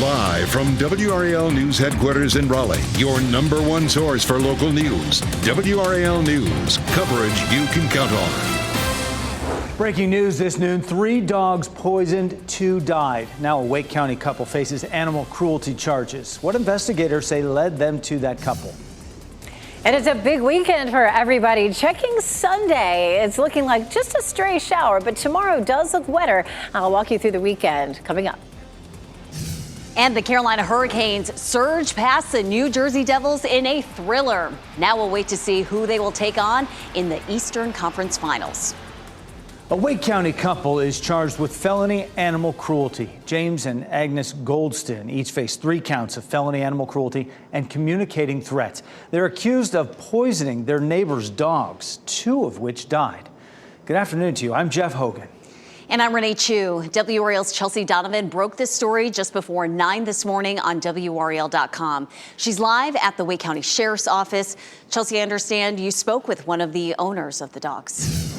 Live from WRAL News Headquarters in Raleigh, your #1 source for local news. WRAL News, coverage you can count on. Breaking news this noon, 3 dogs poisoned, 2 died. Now a Wake County couple faces animal cruelty charges. What investigators say led them to that couple. And it's a big weekend for everybody. Checking Sunday, it's looking like just a stray shower, but tomorrow does look wetter. I'll walk you through the weekend coming up. And the Carolina Hurricanes surge past the New Jersey Devils in a thriller. Now we'll wait to see who they will take on in the Eastern Conference Finals. A Wake County couple is charged with felony animal cruelty. James and Agnes Goldston each face 3 counts of felony animal cruelty and communicating threats. They're accused of poisoning their neighbor's dogs, 2 of which died. Good afternoon to you. I'm Jeff Hogan. And I'm Renee Chu. WRAL's Chelsea Donovan broke this story just before 9 this morning on WRAL.com. She's live at the Wake County Sheriff's Office. Chelsea, I understand you spoke with one of the owners of the dogs.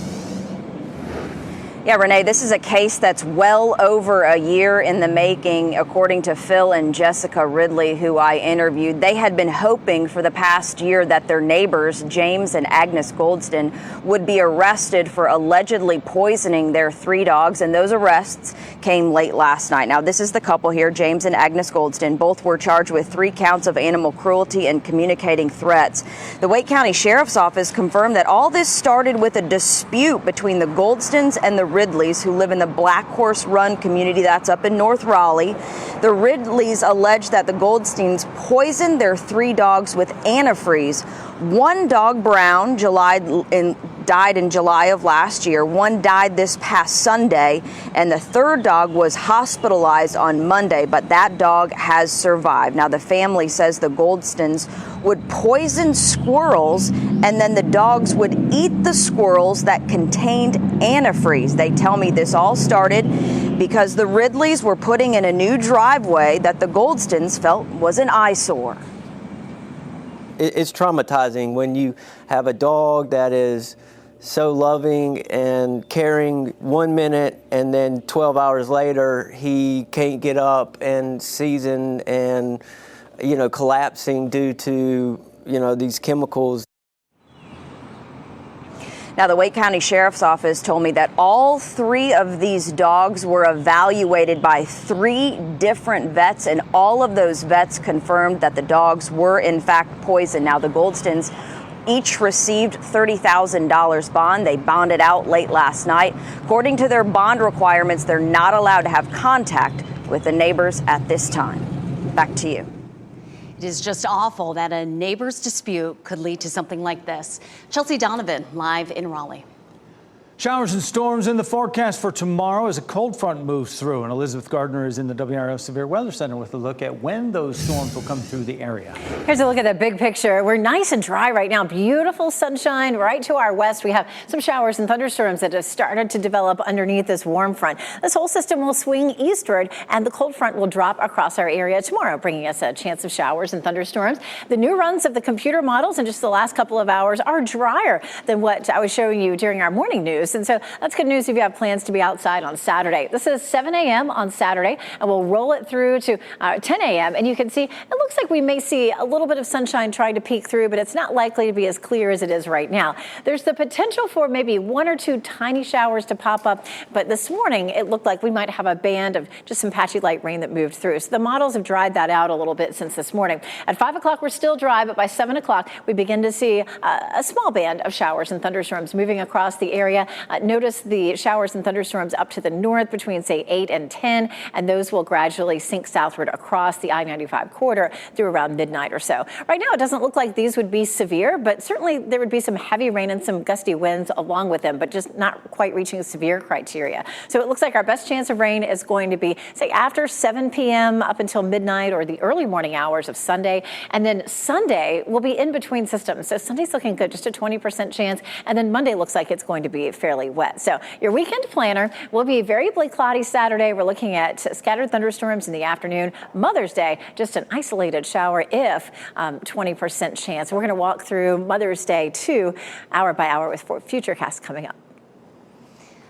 Yeah, Renee, this is a case that's well over a year in the making, according to Phil and Jessica Ridley, who I interviewed. They had been hoping for the past year that their neighbors, James and Agnes Goldston, would be arrested for allegedly poisoning their 3 dogs, and those arrests came late last night. Now, this is the couple here, James and Agnes Goldston. Both were charged with 3 counts of animal cruelty and communicating threats. The Wake County Sheriff's Office confirmed that all this started with a dispute between the Goldstons and the Ridleys, who live in the Black Horse Run community that's up in North Raleigh. The Ridleys allege that the Goldsteins poisoned their 3 dogs with antifreeze. 1 dog, Brown, died in July of last year. 1 died this past Sunday, and the 3rd dog was hospitalized on Monday, but that dog has survived. Now, the family says the Goldstons would poison squirrels, and then the dogs would eat the squirrels that contained antifreeze. They tell me this all started because the Ridleys were putting in a new driveway that the Goldstons felt was an eyesore. It's traumatizing when you have a dog that is so loving and caring 1 minute, and then 12 hours later he can't get up and season and collapsing due to these chemicals. Now, the Wake County Sheriff's Office told me that all 3 of these dogs were evaluated by 3 different vets, and all of those vets confirmed that the dogs were in fact poisoned. Now, the Goldstons each received $30,000 bond. They bonded out late last night. According to their bond requirements, they're not allowed to have contact with the neighbors at this time. Back to you. It is just awful that a neighbor's dispute could lead to something like this. Chelsea Donovan, live in Raleigh. Showers and storms in the forecast for tomorrow as a cold front moves through. And Elizabeth Gardner is in the WRAL Severe Weather Center with a look at when those storms will come through the area. Here's a look at the big picture. We're nice and dry right now. Beautiful sunshine right to our west. We have some showers and thunderstorms that have started to develop underneath this warm front. This whole system will swing eastward, and the cold front will drop across our area tomorrow, bringing us a chance of showers and thunderstorms. The new runs of the computer models in just the last couple of hours are drier than what I was showing you during our morning news. And so that's good news if you have plans to be outside on Saturday. This is 7 a.m. on Saturday, and we'll roll it through to 10 a.m. And you can see it looks like we may see a little bit of sunshine trying to peek through, but it's not likely to be as clear as it is right now. There's the potential for maybe 1 or 2 tiny showers to pop up, but this morning it looked like we might have a band of just some patchy light rain that moved through. So the models have dried that out a little bit since this morning. At 5 o'clock, we're still dry, but by 7 o'clock, we begin to see a small band of showers and thunderstorms moving across the area. Notice the showers and thunderstorms up to the north between, say, 8 and 10, and those will gradually sink southward across the I-95 corridor through around midnight or so. Right now, it doesn't look like these would be severe, but certainly there would be some heavy rain and some gusty winds along with them, but just not quite reaching severe criteria. So it looks like our best chance of rain is going to be, say, after 7 p.m. up until midnight or the early morning hours of Sunday. And then Sunday will be in between systems. So Sunday's looking good, just a 20% chance. And then Monday looks like it's going to be fairly wet. So your weekend planner will be variably cloudy Saturday. We're looking at scattered thunderstorms in the afternoon. Mother's Day, just an isolated shower if 20% chance. We're going to walk through Mother's Day 2 hour by hour with Futurecast coming up.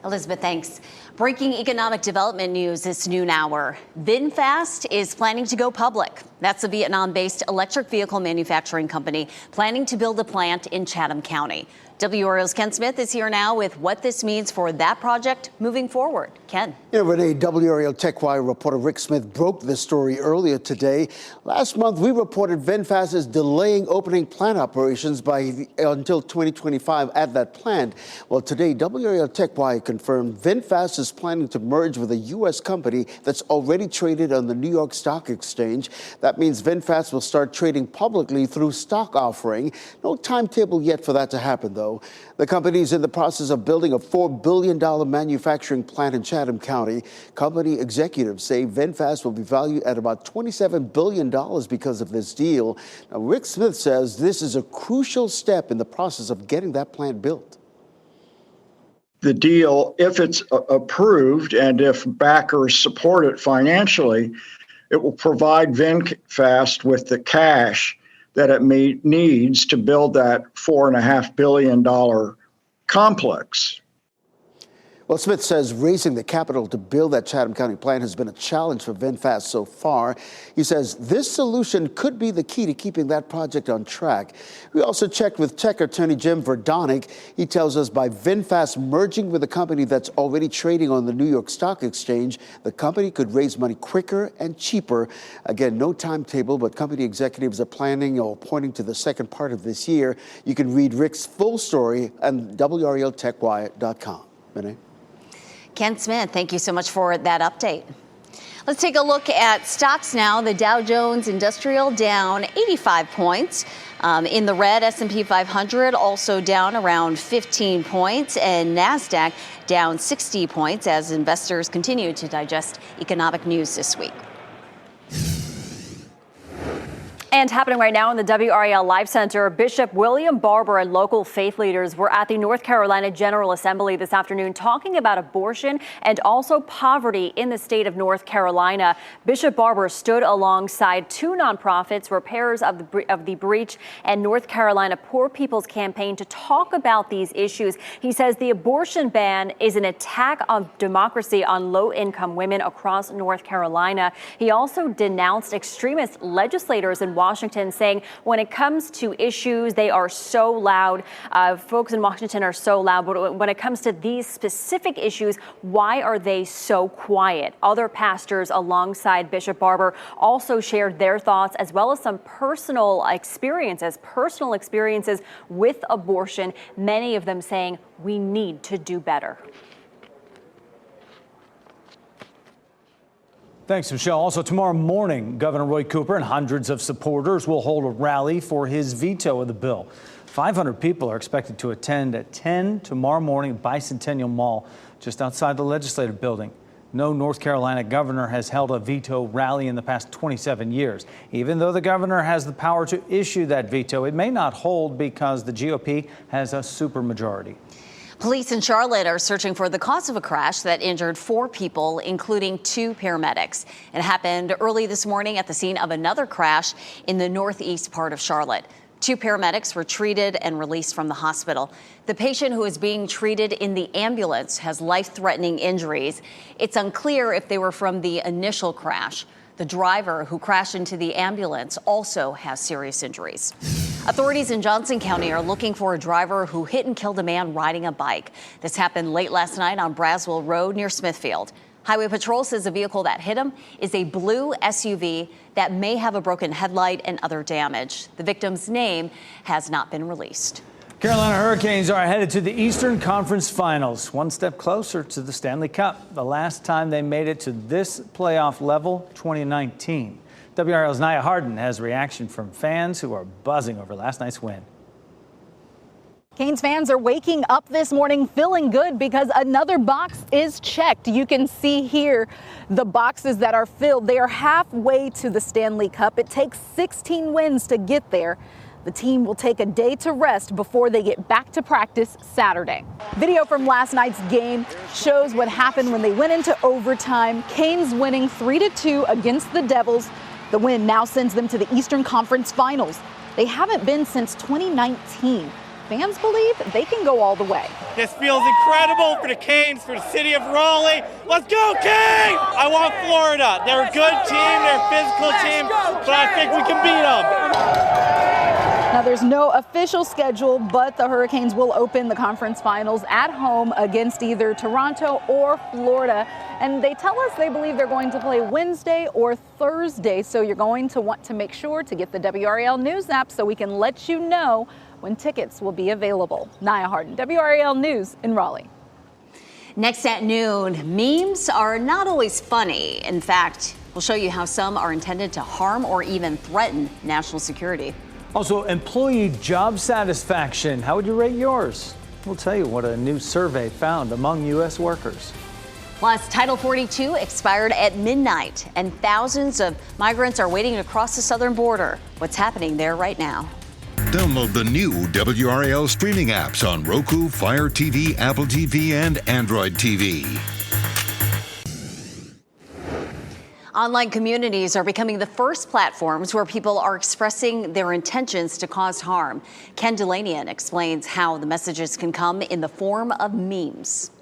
Elizabeth, thanks. Breaking economic development news this noon hour. VinFast is planning to go public. That's a Vietnam-based electric vehicle manufacturing company planning to build a plant in Chatham County. WRAL's Ken Smith is here now with what this means for that project moving forward. Ken. Yeah, Renee, WRAL TechWire reporter Rick Smith broke this story earlier today. Last month, we reported VinFast is delaying opening plant operations until 2025 at that plant. Well, today, WRAL TechWire confirmed VinFast is planning to merge with a U.S. company that's already traded on the New York Stock Exchange. That means VinFast will start trading publicly through stock offering. No timetable yet for that to happen, though. The company is in the process of building a $4 billion manufacturing plant in Chatham County. Company executives say VinFast will be valued at about $27 billion because of this deal. Now, Rick Smith says this is a crucial step in the process of getting that plant built. The deal, if it's approved and if backers support it financially, it will provide VinFast with the cash that it needs to build that $4.5 billion complex. Well, Smith says raising the capital to build that Chatham County plant has been a challenge for VinFast so far. He says this solution could be the key to keeping that project on track. We also checked with tech attorney Jim Verdonick. He tells us by VinFast merging with a company that's already trading on the New York Stock Exchange, the company could raise money quicker and cheaper. Again, no timetable, but company executives are planning or pointing to the second part of this year. You can read Rick's full story on WRALTechWire.com. Renee? Ken Smith, thank you so much for that update. Let's take a look at stocks now. The Dow Jones Industrial down 85 points. In the red, S&P 500 also down around 15 points, and NASDAQ down 60 points as investors continue to digest economic news this week. And happening right now in the WRAL Live Center, Bishop William Barber and local faith leaders were at the North Carolina General Assembly this afternoon talking about abortion and also poverty in the state of North Carolina. Bishop Barber stood alongside two nonprofits, Repairers of the Breach and North Carolina Poor People's Campaign, to talk about these issues. He says the abortion ban is an attack on democracy on low-income women across North Carolina. He also denounced extremist legislators in Washington, saying when it comes to issues, they are so loud. Folks in Washington are so loud, but when it comes to these specific issues, why are they so quiet? Other pastors alongside Bishop Barber also shared their thoughts, as well as some personal experiences with abortion, many of them saying we need to do better. Thanks, Michelle. Also, tomorrow morning, Governor Roy Cooper and hundreds of supporters will hold a rally for his veto of the bill. 500 people are expected to attend at 10 tomorrow morning at Bicentennial Mall, just outside the legislative building. No North Carolina governor has held a veto rally in the past 27 years. Even though the governor has the power to issue that veto, it may not hold because the GOP has a supermajority. Police in Charlotte are searching for the cause of a crash that injured 4 people, including 2 paramedics. It happened early this morning at the scene of another crash in the northeast part of Charlotte. 2 paramedics were treated and released from the hospital. The patient who is being treated in the ambulance has life-threatening injuries. It's unclear if they were from the initial crash. The driver who crashed into the ambulance also has serious injuries. Authorities in Johnson County are looking for a driver who hit and killed a man riding a bike. This happened late last night on Braswell Road near Smithfield. Highway Patrol says the vehicle that hit him is a blue SUV that may have a broken headlight and other damage. The victim's name has not been released. Carolina Hurricanes are headed to the Eastern Conference Finals, one step closer to the Stanley Cup. The last time they made it to this playoff level, 2019. WRAL's Nia Harden has reaction from fans who are buzzing over last night's win. Canes fans are waking up this morning feeling good because another box is checked. You can see here the boxes that are filled. They are halfway to the Stanley Cup. It takes 16 wins to get there. The team will take a day to rest before they get back to practice Saturday. Video from last night's game shows what happened when they went into overtime. Canes winning 3-2 against the Devils. The win now sends them to the Eastern Conference Finals. They haven't been since 2019. fans believe they can go all the way. This feels incredible for the Canes, for the city of Raleigh. Let's go, Canes! I want Florida. They're a good team, they're a physical team, but I think we can beat them. Now, there's no official schedule, but the Hurricanes will open the conference finals at home against either Toronto or Florida. And they tell us they believe they're going to play Wednesday or Thursday. So you're going to want to make sure to get the WRAL News app so we can let you know when tickets will be available. Nia Harden, WRAL News in Raleigh. Next at noon, memes are not always funny. In fact, we'll show you how some are intended to harm or even threaten national security. Also, employee job satisfaction. How would you rate yours? We'll tell you what a new survey found among U.S. workers. Plus, Title 42 expired at midnight, and thousands of migrants are waiting to cross the southern border. What's happening there right now? Download the new WRAL streaming apps on Roku, Fire TV, Apple TV, and Android TV. Online communities are becoming the first platforms where people are expressing their intentions to cause harm. Ken Delanian explains how the messages can come in the form of memes.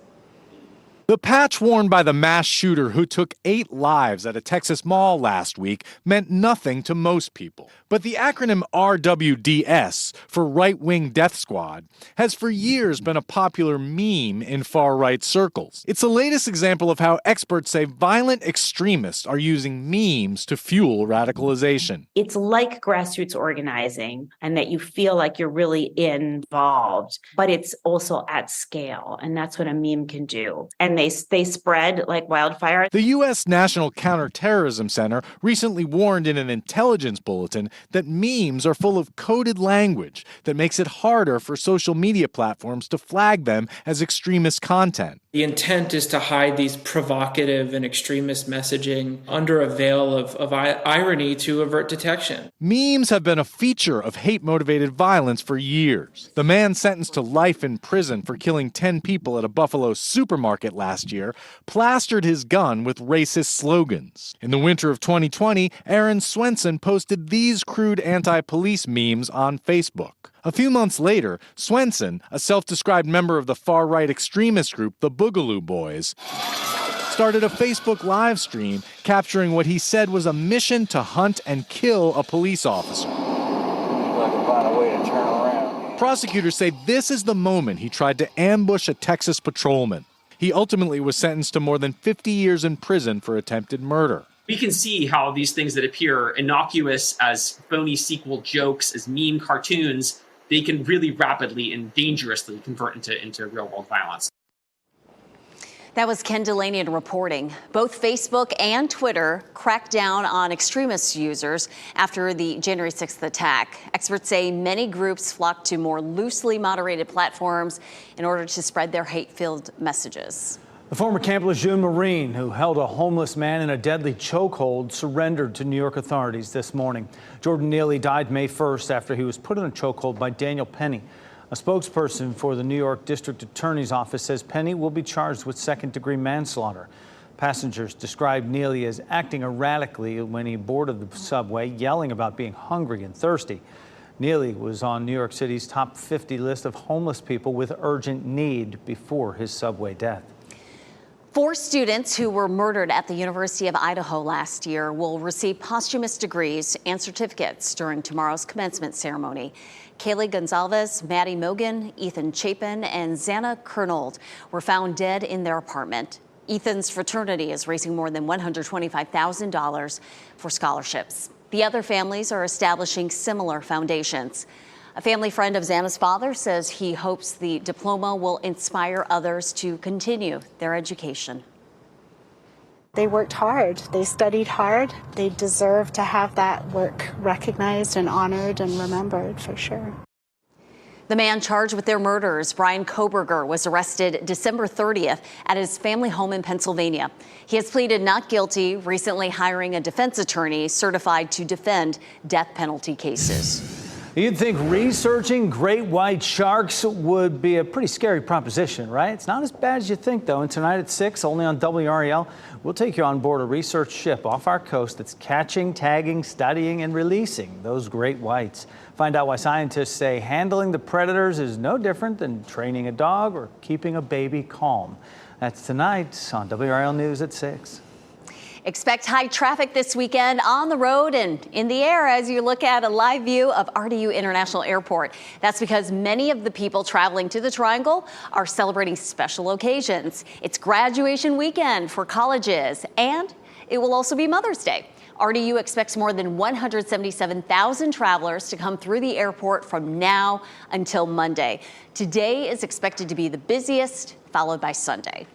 The patch worn by the mass shooter who took 8 lives at a Texas mall last week meant nothing to most people. But the acronym RWDS, for Right Wing Death Squad, has for years been a popular meme in far-right circles. It's the latest example of how experts say violent extremists are using memes to fuel radicalization. It's like grassroots organizing, and that you feel like you're really involved, but it's also at scale, and that's what a meme can do. And they spread like wildfire. The U.S. National Counterterrorism Center recently warned in an intelligence bulletin that memes are full of coded language that makes it harder for social media platforms to flag them as extremist content. The intent is to hide these provocative and extremist messaging under a veil of irony to avert detection. Memes have been a feature of hate-motivated violence for years. The man sentenced to life in prison for killing 10 people at a Buffalo supermarket last year plastered his gun with racist slogans. In the winter of 2020, Aaron Swenson posted these crude anti-police memes on Facebook. A few months later, Swenson, a self-described member of the far-right extremist group, the Boogaloo Boys, started a Facebook live stream capturing what he said was a mission to hunt and kill a police officer. Prosecutors say this is the moment he tried to ambush a Texas patrolman. He ultimately was sentenced to more than 50 years in prison for attempted murder. We can see how these things that appear innocuous as phony sequel jokes, as meme cartoons, they can really rapidly and dangerously convert into real-world violence. That was Ken Delanian reporting. Both Facebook and Twitter cracked down on extremist users after the January 6th attack. Experts say many groups flocked to more loosely moderated platforms in order to spread their hate-filled messages. The former Camp Lejeune Marine who held a homeless man in a deadly chokehold surrendered to New York authorities this morning. Jordan Neely died May 1st after he was put in a chokehold by Daniel Penny. A spokesperson for the New York District Attorney's Office says Penny will be charged with second-degree manslaughter. Passengers described Neely as acting erratically when he boarded the subway, yelling about being hungry and thirsty. Neely was on New York City's top 50 list of homeless people with urgent need before his subway death. 4 students who were murdered at the University of Idaho last year will receive posthumous degrees and certificates during tomorrow's commencement ceremony. Kaylee Gonzalez, Maddie Mogan, Ethan Chapin, and Xana Kernold were found dead in their apartment. Ethan's fraternity is raising more than $125,000 for scholarships. The other families are establishing similar foundations. A family friend of Xana's father says he hopes the diploma will inspire others to continue their education. They worked hard. They studied hard. They deserve to have that work recognized and honored and remembered for sure. The man charged with their murders, Brian Koberger, was arrested December 30th at his family home in Pennsylvania. He has pleaded not guilty, recently hiring a defense attorney certified to defend death penalty cases. You'd think researching great white sharks would be a pretty scary proposition, right? It's not as bad as you think, though. And tonight at 6, only on WRAL, We'll take you on board a research ship off our coast that's catching, tagging, studying, and releasing those great whites. Find out why scientists say handling the predators is no different than training a dog or keeping a baby calm. That's tonight on WRAL News at 6. Expect high traffic this weekend on the road and in the air as you look at a live view of RDU International Airport. That's because many of the people traveling to the Triangle are celebrating special occasions. It's graduation weekend for colleges, and it will also be Mother's Day. RDU expects more than 177,000 travelers to come through the airport from now until Monday. Today is expected to be the busiest, followed by Sunday.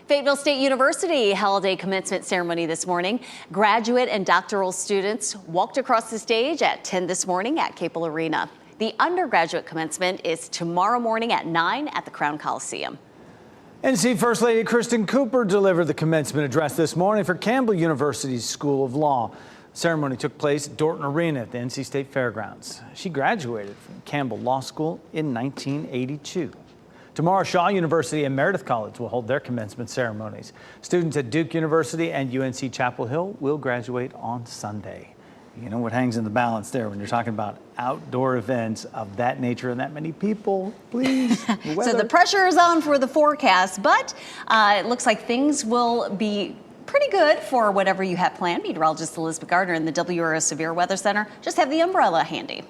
Fayetteville State University held a commencement ceremony this morning. Graduate and doctoral students walked across the stage at 10 this morning at Capel Arena. The undergraduate commencement is tomorrow morning at 9 at the Crown Coliseum. NC First Lady Kristen Cooper delivered the commencement address this morning for Campbell University's School of Law. The ceremony took place at Dorton Arena at the NC State Fairgrounds. She graduated from Campbell Law School in 1982. Tomorrow, Shaw University and Meredith College will hold their commencement ceremonies. Students at Duke University and UNC Chapel Hill will graduate on Sunday. You know what hangs in the balance there when you're talking about outdoor events of that nature and that many people, please. So the pressure is on for the forecast, but it looks like things will be pretty good for whatever you have planned. Meteorologist Elizabeth Gardner in the WRAL Severe Weather Center. Just have the umbrella handy.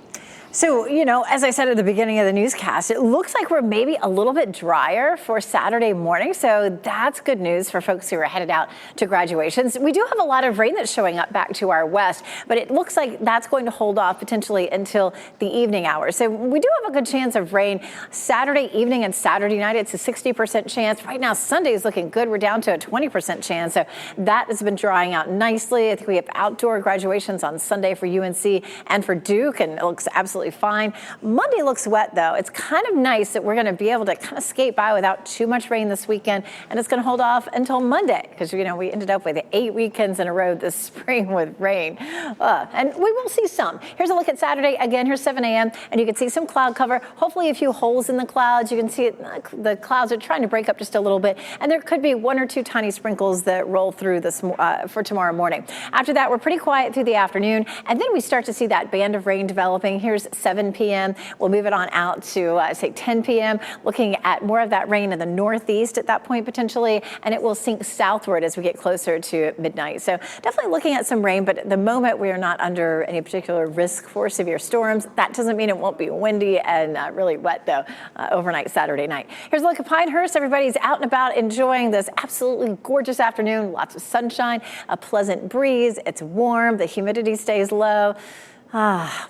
So, you know, as I said at the beginning of the newscast, it looks like we're maybe a little bit drier for Saturday morning. So that's good news for folks who are headed out to graduations. We do have a lot of rain that's showing up back to our west, but it looks like that's going to hold off potentially until the evening hours. So we do have a good chance of rain Saturday evening and Saturday night. It's a 60% chance. Right now, Sunday is looking good. We're down to a 20% chance. So that has been drying out nicely. I think we have outdoor graduations on Sunday for UNC and for Duke, and it looks absolutely fine. Monday looks wet, though. It's kind of nice that we're going to be able to kind of skate by without too much rain this weekend, and it's going to hold off until Monday because, you know, we ended up with 8 weekends in a row this spring with rain. And we will see some. Here's a look at Saturday. Again, here's 7 a.m., and you can see some cloud cover, hopefully a few holes in the clouds. You can see it, the clouds are trying to break up just a little bit, and there could be 1 or 2 tiny sprinkles that roll through this for tomorrow morning. After that, we're pretty quiet through the afternoon, and then we start to see that band of rain developing. Here's 7 p.m. We'll move it on out to, say, 10 p.m., looking at more of that rain in the northeast at that point potentially, and it will sink southward as we get closer to midnight. So definitely looking at some rain, but at the moment we are not under any particular risk for severe storms. That doesn't mean it won't be windy and really wet, though, overnight Saturday night. Here's a look at Pinehurst. Everybody's out and about enjoying this absolutely gorgeous afternoon. Lots of sunshine, a pleasant breeze. It's warm. The humidity stays low.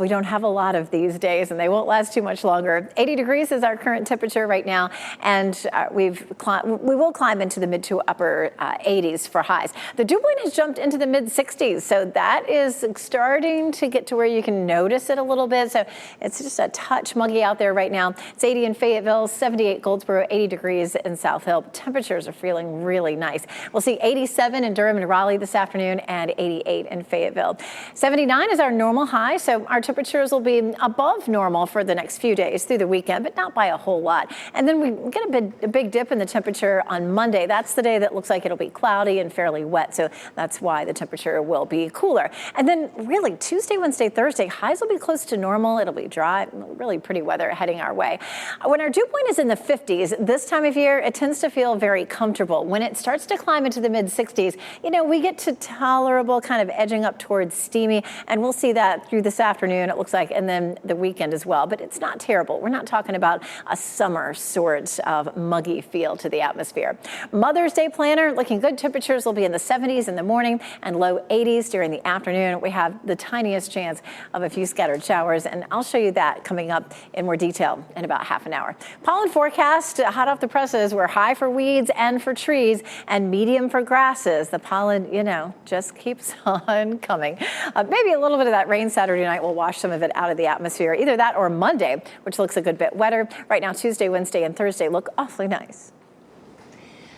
We don't have a lot of these days, and they won't last too much longer. 80 degrees is our current temperature right now, and we will climb into the mid to upper 80s for highs. The dew point has jumped into the mid 60s, so that is starting to get to where you can notice it a little bit. So it's just a touch muggy out there right now. It's 80 in Fayetteville, 78 Goldsboro, 80 degrees in South Hill. Temperatures are feeling really nice. We'll see 87 in Durham and Raleigh this afternoon and 88 in Fayetteville. 79 is our normal high. So our temperatures will be above normal for the next few days through the weekend, but not by a whole lot. And then we get a big dip in the temperature on Monday. That's the day that looks like it'll be cloudy and fairly wet. So that's why the temperature will be cooler. And then really Tuesday, Wednesday, Thursday, highs will be close to normal. It'll be dry, really pretty weather heading our way. When our dew point is in the 50s, this time of year, it tends to feel very comfortable. When it starts to climb into the mid 60s, you know, we get to tolerable, kind of edging up towards steamy, and we'll see that through this afternoon, it looks like, and then the weekend as well. But it's not terrible. We're not talking about a summer sort of muggy feel to the atmosphere. Mother's Day planner looking good. Temperatures will be in the 70s in the morning and low 80s during the afternoon. We have the tiniest chance of a few scattered showers, and I'll show you that coming up in more detail in about half an hour. Pollen forecast, hot off the presses. We're high for weeds and for trees and medium for grasses. The pollen, you know, just keeps on coming. Maybe a little bit of that rain Saturday night will wash some of it out of the atmosphere. Either that or Monday, which looks a good bit wetter. Right now, Tuesday, Wednesday, and Thursday look awfully nice.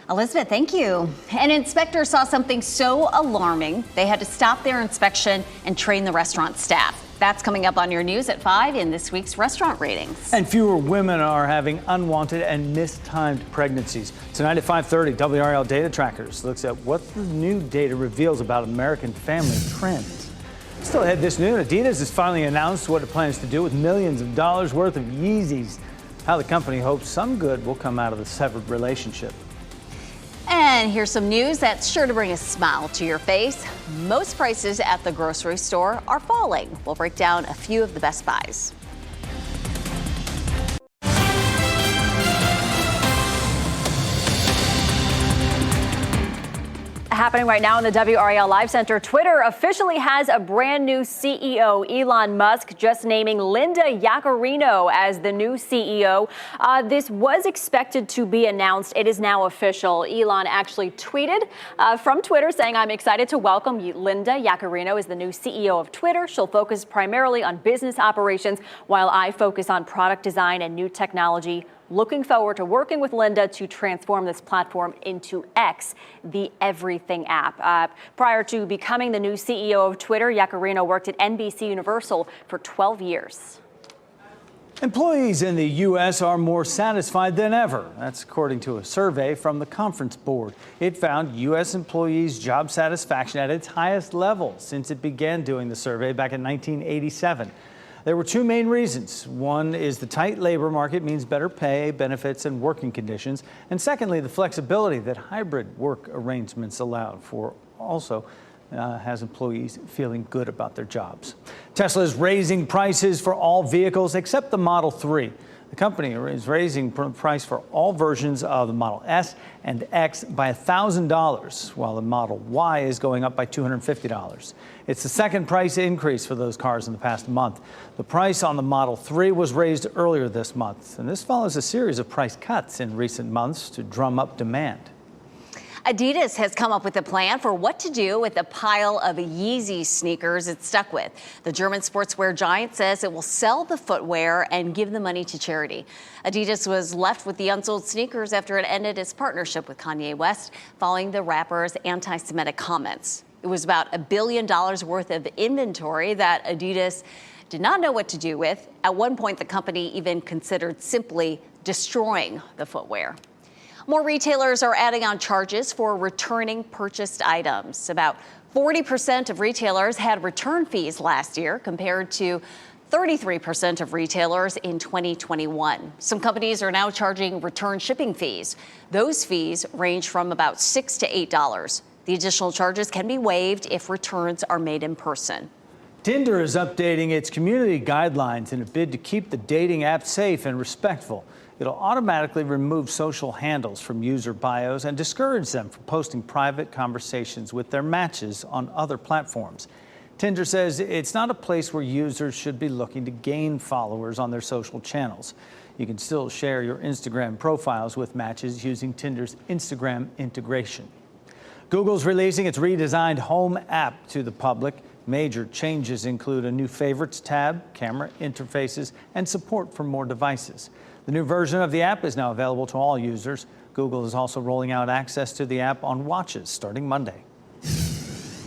Elizabeth, thank you. An inspector saw something so alarming, they had to stop their inspection and train the restaurant staff. That's coming up on your news at 5 in this week's restaurant ratings. And fewer women are having unwanted and mistimed pregnancies. Tonight at 5:30, WRAL Data Trackers looks at what the new data reveals about American family trends. Still ahead this noon, Adidas has finally announced what it plans to do with millions of dollars worth of Yeezys. How the company hopes some good will come out of the severed relationship. And here's some news that's sure to bring a smile to your face. Most prices at the grocery store are falling. We'll break down a few of the best buys. Happening right now in the WRAL Live Center, Twitter officially has a brand new CEO. Elon Musk just naming Linda Yaccarino as the new CEO. This was expected to be announced. It is now official. Elon actually tweeted from Twitter saying, "I'm excited to welcome Linda Yaccarino as the new CEO of Twitter. She'll focus primarily on business operations while I focus on product design and new technology. Looking forward to working with Linda to transform this platform into X, the everything app." Prior to becoming the new CEO of Twitter, Yaccarino worked at NBC Universal for 12 years. Employees in the U.S. are more satisfied than ever. That's according to a survey from the Conference Board. It found U.S. employees' job satisfaction at its highest level since it began doing the survey back in 1987. There were two main reasons. One is the tight labor market means better pay, benefits, and working conditions. And secondly, the flexibility that hybrid work arrangements allow for also has employees feeling good about their jobs. Tesla is raising prices for all vehicles except the Model 3. The company is raising price for all versions of the Model S and X by $1,000, while the Model Y is going up by $250. It's the second price increase for those cars in the past month. The price on the Model 3 was raised earlier this month, and this follows a series of price cuts in recent months to drum up demand. Adidas has come up with a plan for what to do with the pile of Yeezy sneakers it's stuck with. The German sportswear giant says it will sell the footwear and give the money to charity. Adidas was left with the unsold sneakers after it ended its partnership with Kanye West following the rapper's anti-Semitic comments. It was about $1 billion worth of inventory that Adidas did not know what to do with. At one point, the company even considered simply destroying the footwear. More retailers are adding on charges for returning purchased items. About 40% of retailers had return fees last year compared to 33% of retailers in 2021. Some companies are now charging return shipping fees. Those fees range from about $6 to $8. The additional charges can be waived if returns are made in person. Tinder is updating its community guidelines in a bid to keep the dating app safe and respectful. It'll automatically remove social handles from user bios and discourage them from posting private conversations with their matches on other platforms. Tinder says it's not a place where users should be looking to gain followers on their social channels. You can still share your Instagram profiles with matches using Tinder's Instagram integration. Google's releasing its redesigned Home app to the public. Major changes include a new Favorites tab, camera interfaces, and support for more devices. The new version of the app is now available to all users. Google is also rolling out access to the app on watches starting Monday.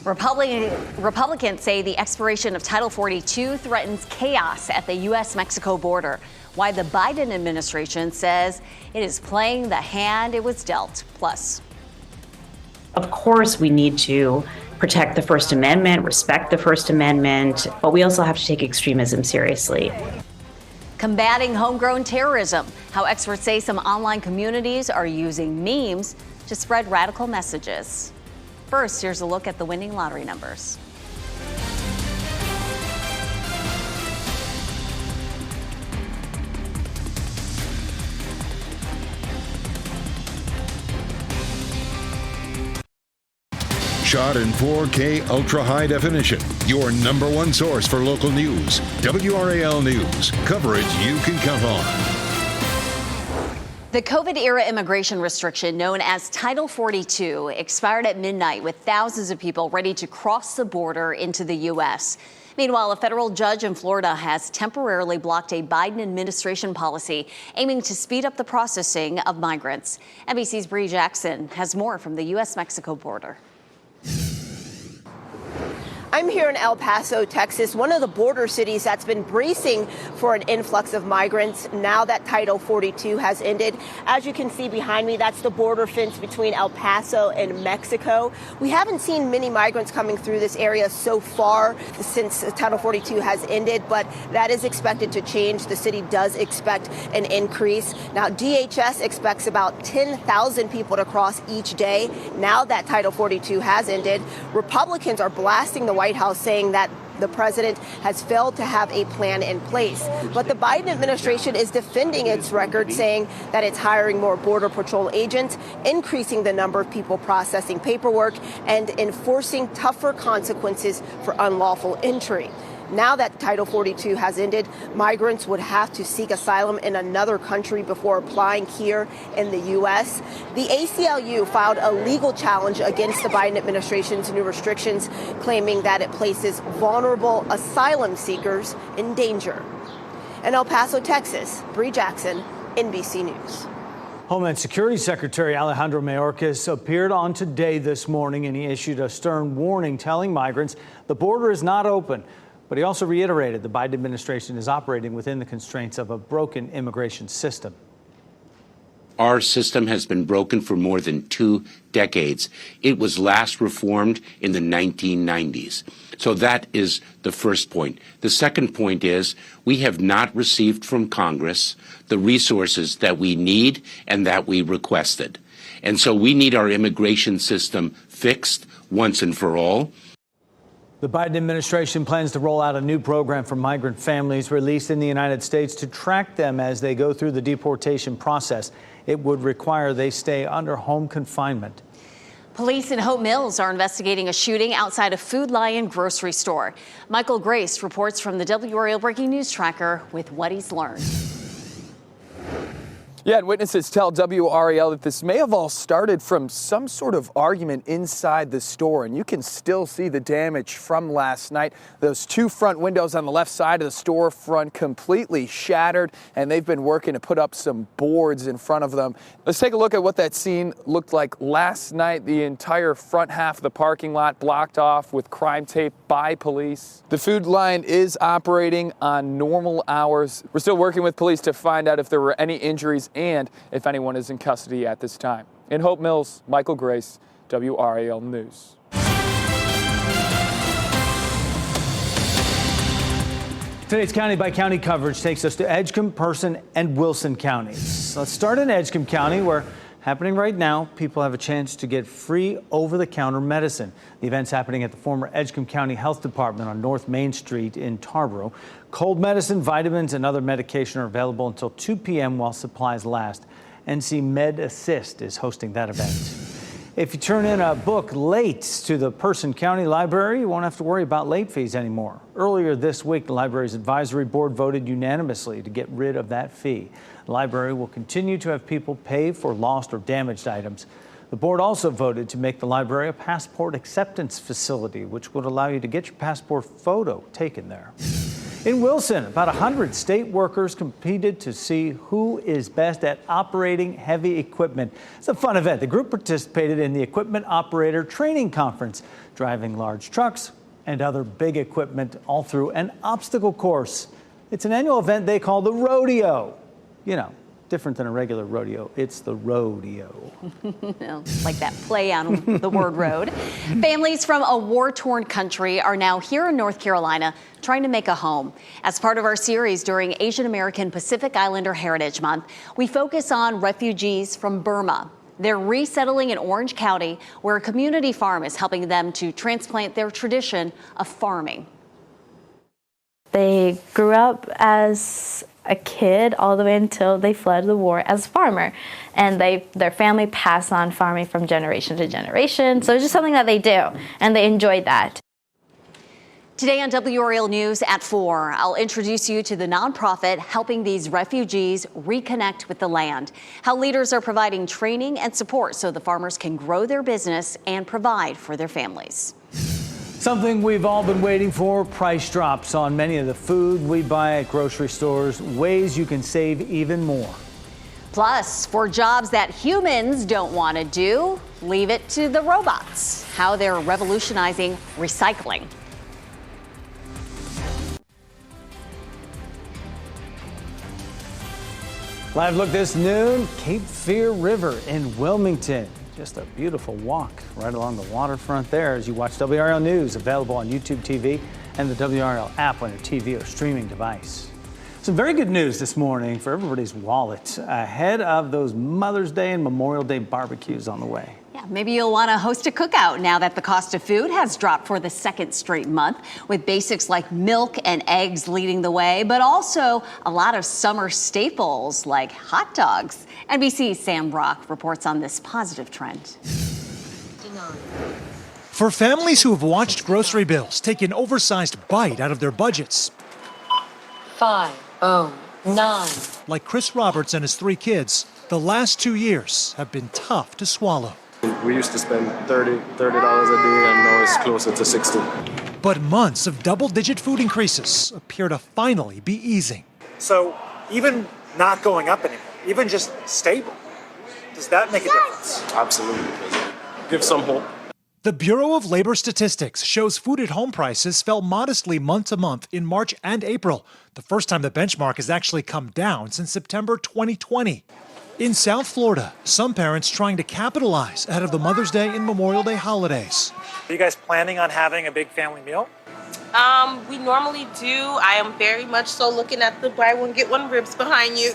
Republicans say the expiration of Title 42 threatens chaos at the U.S.-Mexico border. Why the Biden administration says it is playing the hand it was dealt. Plus, of course, we need to protect the First Amendment, respect the First Amendment, but we also have to take extremism seriously. Combating homegrown terrorism, how experts say some online communities are using memes to spread radical messages. First, here's a look at the winning lottery numbers. Shot in 4K ultra high definition. Your number one source for local news. WRAL News. Coverage you can count on. The COVID-era immigration restriction known as Title 42 expired at midnight with thousands of people ready to cross the border into the U.S. Meanwhile, a federal judge in Florida has temporarily blocked a Biden administration policy aiming to speed up the processing of migrants. NBC's Bree Jackson has more from the U.S.-Mexico border. I'm here in El Paso, Texas, one of the border cities that's been bracing for an influx of migrants now that Title 42 has ended. As you can see behind me, that's the border fence between El Paso and Mexico. We haven't seen many migrants coming through this area so far since Title 42 has ended, but that is expected to change. The city does expect an increase. Now, DHS expects about 10,000 people to cross each day now that Title 42 has ended. Republicans are blasting the White House, saying that the president has failed to have a plan in place. But the Biden administration is defending its record, saying that it's hiring more Border Patrol agents, increasing the number of people processing paperwork, and enforcing tougher consequences for unlawful entry. Now that Title 42 has ended, migrants would have to seek asylum in another country before applying here in the U.S. The ACLU filed a legal challenge against the Biden administration's new restrictions, claiming that it places vulnerable asylum seekers in danger. In El Paso, Texas, Bree Jackson, NBC News. Homeland Security Secretary Alejandro Mayorkas appeared on Today this morning, and he issued a stern warning telling migrants the border is not open. But he also reiterated the Biden administration is operating within the constraints of a broken immigration system. Our system has been broken for more than 2 decades. It was last reformed in the 1990s. So that is the first point. The second point is we have not received from Congress the resources that we need and that we requested. And so we need our immigration system fixed once and for all. The Biden administration plans to roll out a new program for migrant families released in the United States to track them as they go through the deportation process. It would require they stay under home confinement. Police in Hope Mills are investigating a shooting outside a Food Lion grocery store. Michael Grace reports from the WRAL Breaking News Tracker with what he's learned. Yeah, and witnesses tell WRAL that this may have all started from some sort of argument inside the store, and you can still see the damage from last night. Those 2 front windows on the left side of the storefront completely shattered, and they've been working to put up some boards in front of them. Let's take a look at what that scene looked like last night. The entire front half of the parking lot blocked off with crime tape by police. The Food Lion is operating on normal hours. We're still working with police to find out if there were any injuries and if anyone is in custody at this time. In Hope Mills, Michael Grace, WRAL News. Today's county by county coverage takes us to Edgecombe, Person, and Wilson counties. Let's start in Edgecombe County, where happening right now, people have a chance to get free over-the-counter medicine. The event's happening at the former Edgecombe County Health Department on North Main Street in Tarboro. Cold medicine, vitamins, and other medication are available until 2 p.m. while supplies last. NC Med Assist is hosting that event. If you turn in a book late to the Person County Library, you won't have to worry about late fees anymore. Earlier this week, the library's advisory board voted unanimously to get rid of that fee. The library will continue to have people pay for lost or damaged items. The board also voted to make the library a passport acceptance facility, which would allow you to get your passport photo taken there. In Wilson, about 100 state workers competed to see who is best at operating heavy equipment. It's a fun event. The group participated in the Equipment Operator Training Conference, driving large trucks and other big equipment all through an obstacle course. It's an annual event they call the rodeo. You know, different than a regular rodeo. It's the rodeo. Like that play on the word road. Families from a war-torn country are now here in North Carolina trying to make a home. As part of our series during Asian American Pacific Islander Heritage Month, we focus on refugees from Burma. They're resettling in Orange County, where a community farm is helping them to transplant their tradition of farming. They grew up as a kid all the way until they fled the war as a farmer, and their family passed on farming from generation to generation. So it's just something that they do, and they enjoyed that. Today on WRAL News at 4, I'll introduce you to the nonprofit helping these refugees reconnect with the land, how leaders are providing training and support so the farmers can grow their business and provide for their families. Something we've all been waiting for, price drops on many of the food we buy at grocery stores, ways you can save even more. Plus, for jobs that humans don't want to do, leave it to the robots, how they're revolutionizing recycling. Live look this noon, Cape Fear River in Wilmington. Just a beautiful walk right along the waterfront there as you watch WRAL News, available on YouTube TV and the WRAL app on your TV or streaming device. Some very good news this morning for everybody's wallet ahead of those Mother's Day and Memorial Day barbecues on the way. Yeah, maybe you'll want to host a cookout now that the cost of food has dropped for the second straight month, with basics like milk and eggs leading the way, but also a lot of summer staples like hot dogs. NBC's Sam Brock reports on this positive trend. For families who have watched grocery bills take an oversized bite out of their budgets, 509. like Chris Roberts and his 3 kids, the last 2 years have been tough to swallow. We used to spend $30 a day, and now it's closer to 60. But months of double-digit food increases appear to finally be easing. So even not going up anymore, even just stable, does that make a difference? Absolutely. Give some hope. The Bureau of Labor Statistics shows food at home prices fell modestly month to month in March and April, the first time the benchmark has actually come down since September 2020. In South Florida, some parents trying to capitalize ahead of the Mother's Day and Memorial Day holidays. Are you guys planning on having a big family meal? We normally do. I am very much so looking at the buy one, get one ribs behind you.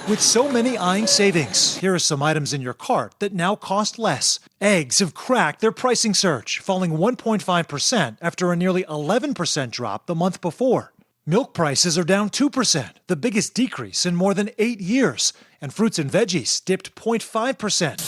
With so many eyeing savings, here are some items in your cart that now cost less. Eggs have cracked their pricing surge, falling 1.5% after a nearly 11% drop the month before. Milk prices are down 2%, the biggest decrease in more than 8 years, and fruits and veggies dipped 0.5%.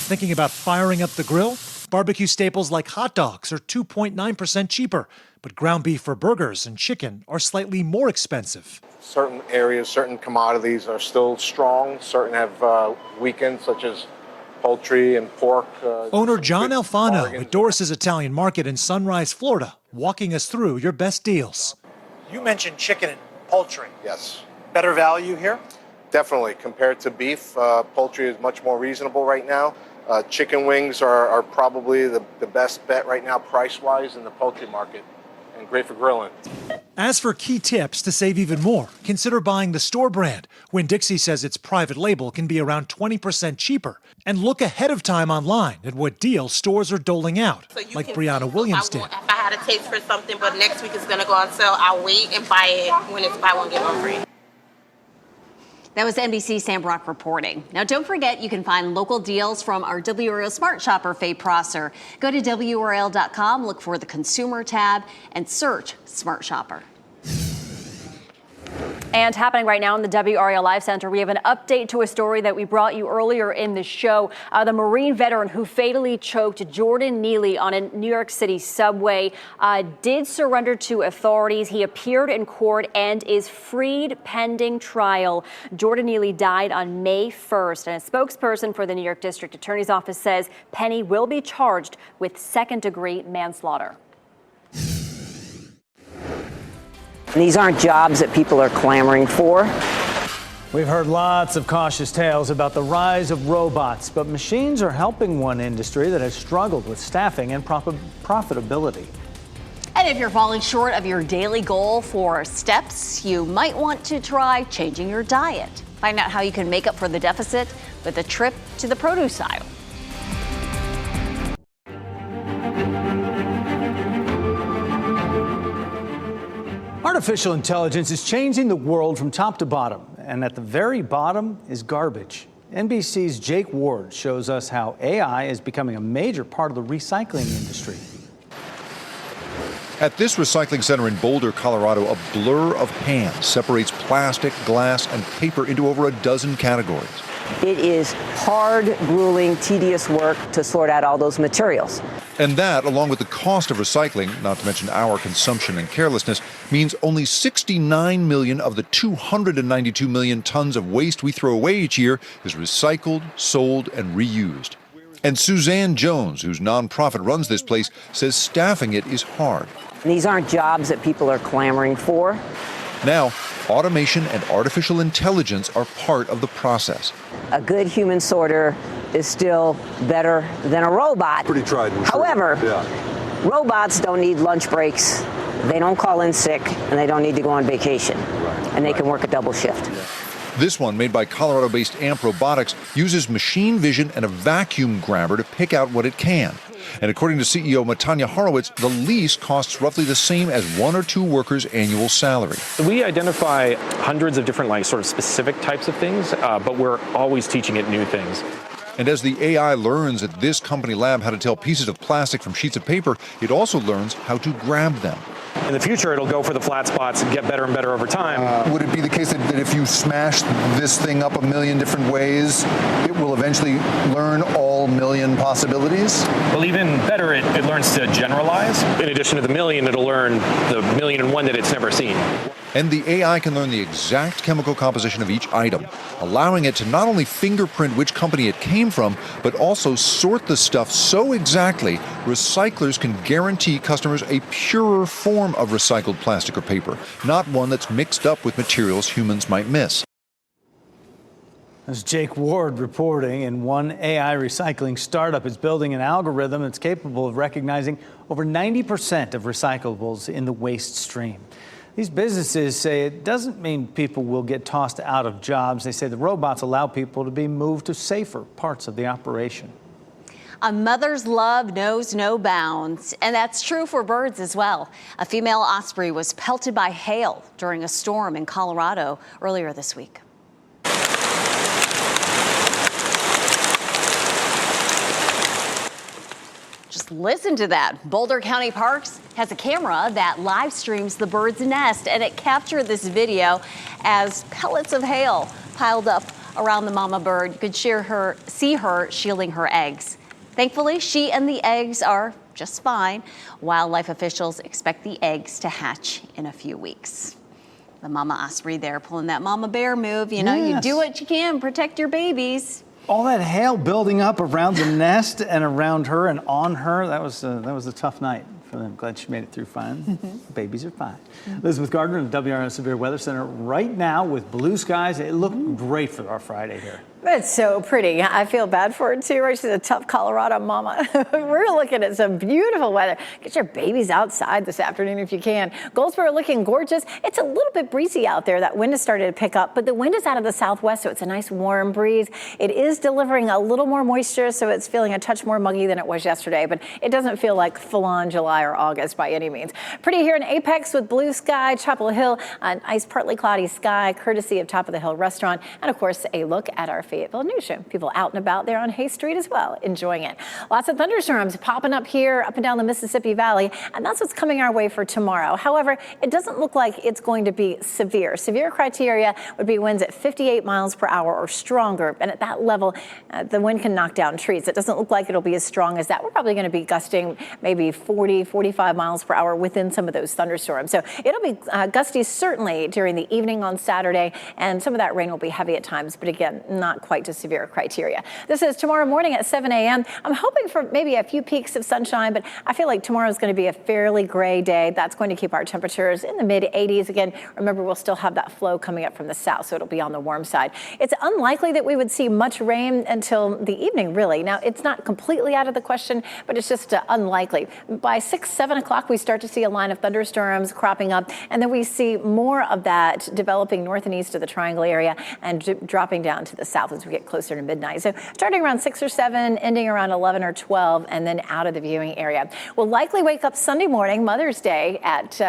Thinking about firing up the grill? Barbecue staples like hot dogs are 2.9% cheaper, but ground beef for burgers and chicken are slightly more expensive. Certain areas, certain commodities are still strong. Certain have weakened, such as poultry and pork. Owner John Alfano at Doris's Italian Market in Sunrise, Florida, walking us through your best deals. You mentioned chicken and poultry. Yes. Better value here? Definitely. Compared to beef, poultry is much more reasonable right now. Chicken wings are probably the best bet right now price-wise in the poultry market, and great for grilling. As for key tips to save even more, consider buying the store brand. Winn-Dixie says its private label can be around 20% cheaper. And look ahead of time online at what deals stores are doling out, So like Brianna Williams did. If I had a taste for something, but next week it's going to go on sale, I'll wait and buy it when it's buy one, get one free. That was NBC's Sam Brock reporting. Now, don't forget, you can find local deals from our WRAL Smart Shopper, Faye Prosser. Go to WRAL.com, look for the Consumer tab, and search Smart Shopper. And happening right now in the WRAL Live Center, we have an update to a story that we brought you earlier in the show. The Marine veteran who fatally choked Jordan Neely on a New York City subway did surrender to authorities. He appeared in court and is freed pending trial. Jordan Neely died on May 1st, and a spokesperson for the New York District Attorney's Office says Penny will be charged with second-degree manslaughter. These aren't jobs that people are clamoring for. We've heard lots of cautious tales about the rise of robots, but machines are helping one industry that has struggled with staffing and profitability. And if you're falling short of your daily goal for steps, you might want to try changing your diet. Find out how you can make up for the deficit with a trip to the produce aisle. Artificial intelligence is changing the world from top to bottom, and at the very bottom is garbage. NBC's Jake Ward shows us how AI is becoming a major part of the recycling industry. At this recycling center in Boulder, Colorado, a blur of hands separates plastic, glass, and paper into over a dozen categories. It is hard, grueling, tedious work to sort out all those materials. And that, along with the cost of recycling, not to mention our consumption and carelessness, means only 69 million of the 292 million tons of waste we throw away each year is recycled, sold, and reused. And Suzanne Jones, whose nonprofit runs this place, says staffing it is hard. These aren't jobs that people are clamoring for. Now, automation and artificial intelligence are part of the process. A good human sorter is still better than a robot. Pretty tried and true. However, robots don't need lunch breaks. They don't call in sick, and they don't need to go on vacation, and they can work a double shift. This one, made by Colorado-based AMP Robotics, uses machine vision and a vacuum grabber to pick out what it can. And according to CEO Matanya Horowitz, the lease costs roughly the same as 1 or 2 workers' annual salary. We identify hundreds of different, sort of specific types of things, but we're always teaching it new things. And as the AI learns at this company lab how to tell pieces of plastic from sheets of paper, it also learns how to grab them. In the future, it'll go for the flat spots and get better and better over time. Would it be the case that if you smash this thing up a million different ways, it will eventually learn all million possibilities? Well, even better, it learns to generalize. In addition to the million, it'll learn the 1,000,001 that it's never seen. And the AI can learn the exact chemical composition of each item, allowing it to not only fingerprint which company it came from, but also sort the stuff so exactly, recyclers can guarantee customers a purer form of recycled plastic or paper, not one that's mixed up with materials humans might miss. As Jake Ward reporting, and one AI recycling startup is building an algorithm that's capable of recognizing over 90% of recyclables in the waste stream. These businesses say it doesn't mean people will get tossed out of jobs. They say the robots allow people to be moved to safer parts of the operation. A mother's love knows no bounds, and that's true for birds as well. A female osprey was pelted by hail during a storm in Colorado earlier this week. Just listen to that. Boulder County Parks has a camera that live streams the bird's nest, and it captured this video as pellets of hail piled up around the mama bird. You could see her shielding her eggs. Thankfully, she and the eggs are just fine. Wildlife officials expect the eggs to hatch in a few weeks. The mama osprey there pulling that mama bear move. You know, you do what you can, protect your babies. All that hail building up around the nest and around her and on her, that was a tough night for them. Glad she made it through fine. Babies are fine. Elizabeth Gardner in the WRAL Severe Weather Center right now with blue skies. It looked great for our Friday here. It's so pretty. I feel bad for it too, right? She's a tough Colorado mama. We're looking at some beautiful weather. Get your babies outside this afternoon if you can. Goldsboro looking gorgeous. It's a little bit breezy out there. That wind has started to pick up, but the wind is out of the southwest, so it's a nice warm breeze. It is delivering a little more moisture, so it's feeling a touch more muggy than it was yesterday, but it doesn't feel like full-on July or August by any means. Pretty here in Apex with blue sky, Chapel Hill, a nice partly cloudy sky, courtesy of Top of the Hill Restaurant, and of course, a look at our Fayetteville newsroom. People out and about there on Hay Street as well, enjoying it. Lots of thunderstorms popping up here, up and down the Mississippi Valley, and that's what's coming our way for tomorrow. However, it doesn't look like it's going to be severe. Severe criteria would be winds at 58 miles per hour or stronger, and at that level, the wind can knock down trees. It doesn't look like it'll be as strong as that. We're probably going to be gusting maybe 40, 45 miles per hour within some of those thunderstorms. So it'll be gusty certainly during the evening on Saturday, and some of that rain will be heavy at times, but again, not quite to severe criteria. This is tomorrow morning at 7 a.m. I'm hoping for maybe a few peaks of sunshine, but I feel like tomorrow is going to be a fairly gray day. That's going to keep our temperatures in the mid 80s. Again, remember, we'll still have that flow coming up from the south, so it'll be on the warm side. It's unlikely that we would see much rain until the evening, really. Now, it's not completely out of the question, but it's just unlikely. By 6, 7 o'clock, we start to see a line of thunderstorms cropping up, and then we see more of that developing north and east of the Triangle area and dropping down to the south as we get closer to midnight. So starting around 6 or 7, ending around 11 or 12, and then out of the viewing area. We'll likely wake up Sunday morning, Mother's Day, at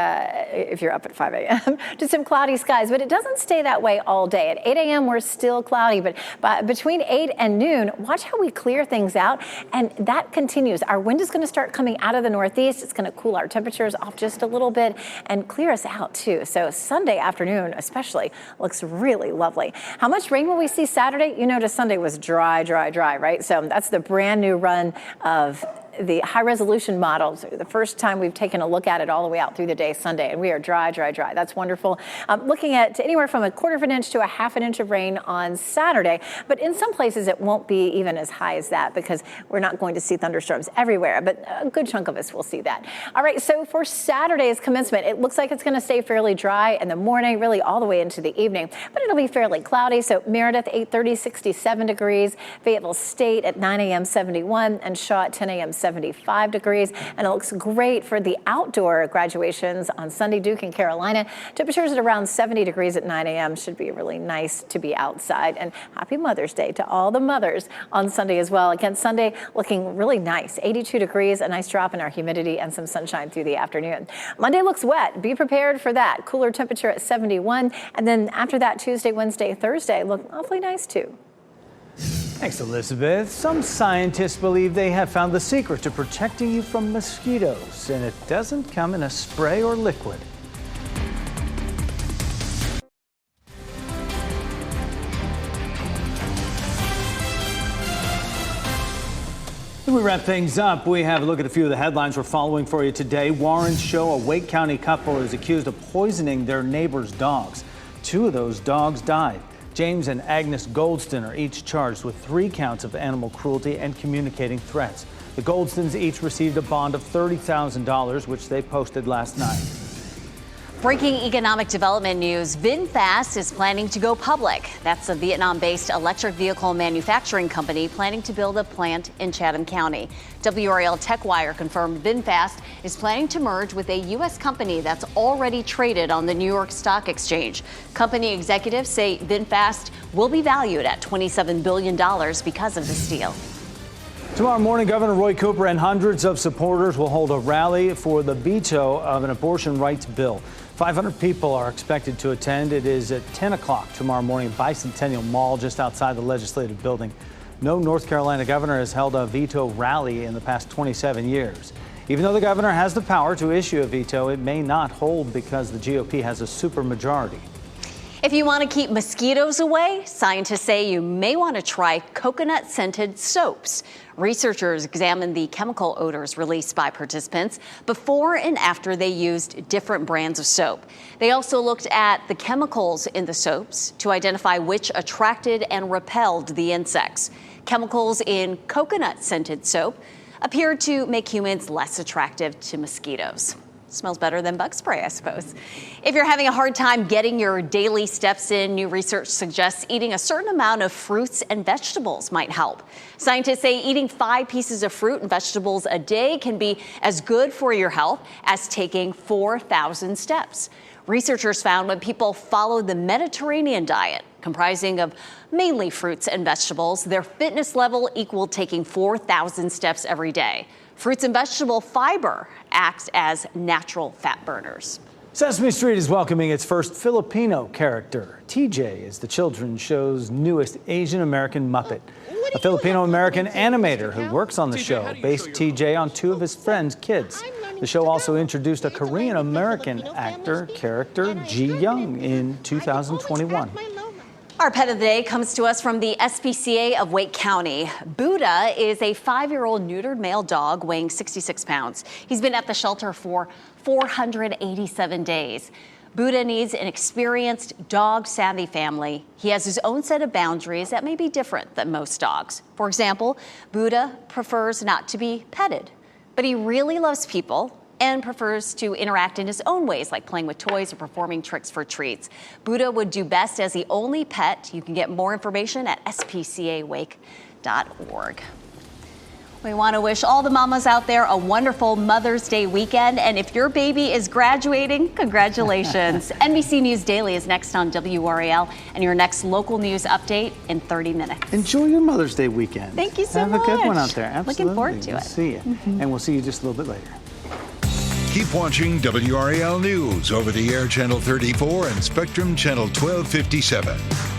if you're up at 5 a.m., to some cloudy skies, but it doesn't stay that way all day. At 8 a.m., we're still cloudy, but between 8 and noon, watch how we clear things out, and that continues. Our wind is going to start coming out of the northeast. It's going to cool our temperatures off just a little bit and clear us out, too. So Sunday afternoon, especially, looks really lovely. How much rain will we see Saturday? You notice Sunday was dry, right? So that's the brand new run of the high resolution models. The first time we've taken a look at it all the way out through the day Sunday, and we are dry. That's wonderful. Looking at anywhere from a 1/4 inch to a 1/2 inch of rain on Saturday, but in some places it won't be even as high as that because we're not going to see thunderstorms everywhere, but a good chunk of us will see that. All right, so for Saturday's commencement, it looks like it's going to stay fairly dry in the morning, really all the way into the evening, but it'll be fairly cloudy. So Meredith, 8:30, 67 degrees, Fayetteville State at 9 a.m., 71, and Shaw at 10 a.m., 75 degrees, and it looks great for the outdoor graduations on Sunday. Duke and Carolina, temperatures at around 70 degrees at 9 a.m. Should be really nice to be outside. And happy Mother's Day to all the mothers on Sunday as well. Again, Sunday looking really nice, 82 degrees, a nice drop in our humidity, and some sunshine through the afternoon. Monday looks wet. Be prepared for that. Cooler temperature at 71. And then after that, Tuesday, Wednesday, Thursday look awfully nice too. Thanks, Elizabeth. Some scientists believe they have found the secret to protecting you from mosquitoes, and it doesn't come in a spray or liquid. As we wrap things up, we have a look at a few of the headlines we're following for you today. Warrants show a Wake County couple is accused of poisoning their neighbor's dogs. 2 of those dogs died. James and Agnes Goldston are each charged with 3 counts of animal cruelty and communicating threats. The Goldstons each received a bond of $30,000, which they posted last night. Breaking economic development news, VinFast is planning to go public. That's a Vietnam-based electric vehicle manufacturing company planning to build a plant in Chatham County. WRAL TechWire confirmed VinFast is planning to merge with a U.S. company that's already traded on the New York Stock Exchange. Company executives say VinFast will be valued at $27 billion because of this deal. Tomorrow morning, Governor Roy Cooper and hundreds of supporters will hold a rally for the veto of an abortion rights bill. 500 people are expected to attend. It is at 10 o'clock tomorrow morning at Bicentennial Mall, just outside the legislative building. No North Carolina governor has held a veto rally in the past 27 years. Even though the governor has the power to issue a veto, it may not hold because the GOP has a supermajority. If you want to keep mosquitoes away, scientists say you may want to try coconut-scented soaps. Researchers examined the chemical odors released by participants before and after they used different brands of soap. They also looked at the chemicals in the soaps to identify which attracted and repelled the insects. Chemicals in coconut-scented soap appeared to make humans less attractive to mosquitoes. Smells better than bug spray, I suppose. If you're having a hard time getting your daily steps in, new research suggests eating a certain amount of fruits and vegetables might help. Scientists say eating 5 pieces of fruit and vegetables a day can be as good for your health as taking 4,000 steps. Researchers found when people followed the Mediterranean diet, comprising of mainly fruits and vegetables, their fitness level equaled taking 4,000 steps every day. Fruits and vegetable fiber acts as natural fat burners. Sesame Street is welcoming its first Filipino character. TJ is the children's show's newest Asian American Muppet. A Filipino-American animator who works on the show based TJ on 2 of his friends' kids. The show also introduced a Korean-American actor character, Ji Young, in 2021. Our pet of the day comes to us from the SPCA of Wake County. Buddha is a 5-year-old neutered male dog weighing 66 pounds. He's been at the shelter for 487 days. Buddha needs an experienced, dog-savvy family. He has his own set of boundaries that may be different than most dogs. For example, Buddha prefers not to be petted, but he really loves people and prefers to interact in his own ways, like playing with toys or performing tricks for treats. Buddha would do best as the only pet. You can get more information at spcawake.org. We want to wish all the mamas out there a wonderful Mother's Day weekend. And if your baby is graduating, congratulations. NBC News Daily is next on WRAL, and your next local news update in 30 minutes. Enjoy your Mother's Day weekend. Thank you so much. Have a good one out there. Absolutely. Looking forward to it. See you. And we'll see you just a little bit later. Keep watching WRAL News over the air Channel 34 and Spectrum Channel 1257.